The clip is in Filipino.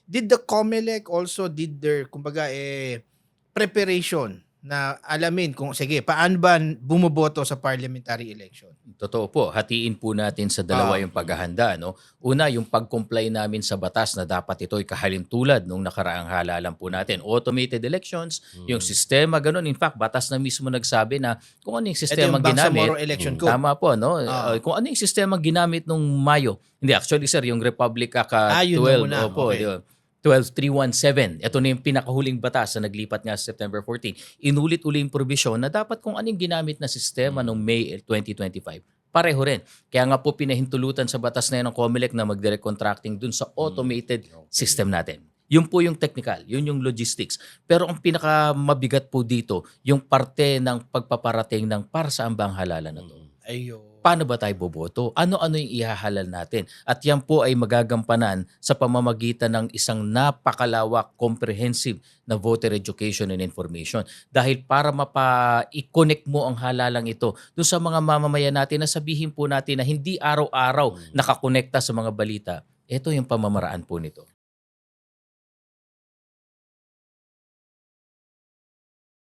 Did the COMELEC also did their kumbaga, preparation na alamin kung sige paano ba bumoboto sa parliamentary election? Totoo po, hatiin po natin sa dalawa Oo. yung paghahanda. No? Una, yung pag-comply namin sa batas na dapat ito'y kahalintulad nung nakaraang halalan po natin. Automated elections, yung sistema, ganun. In fact, batas na mismo nagsabi na kung ano yung Ito yung sistema ginamit. Bangsamoro Election Code. Tama po, no? Oo. Kung ano yung sistema ginamit nung Mayo. Hindi, actually sir, yung Republic Act Yun nung 12, una, opo, di okey. ba? 12317. Ito na yung pinakahuling batas na naglipat nga sa September 14. Inulit-uli yung provision na dapat kung anong ginamit na sistema noong May 2025, pareho rin. Kaya nga po pinahintulutan sa batas na yan ng COMELEC na mag-direct contracting dun sa automated system natin. Yun po yung technical, yun yung logistics. Pero ang pinakamabigat po dito, yung parte ng pagpaparating ng para saan ba ang halalan na to. Ayun. Paano ba tayo boboto? Ano-ano yung ihahalal natin? At yan po ay magagampanan sa pamamagitan ng isang napakalawak, comprehensive na voter education and information. Dahil para i-connect mo ang halalang ito doon sa mga mamamayan natin na sabihin po natin na hindi araw-araw nakakonekta sa mga balita, ito yung pamamaraan po nito.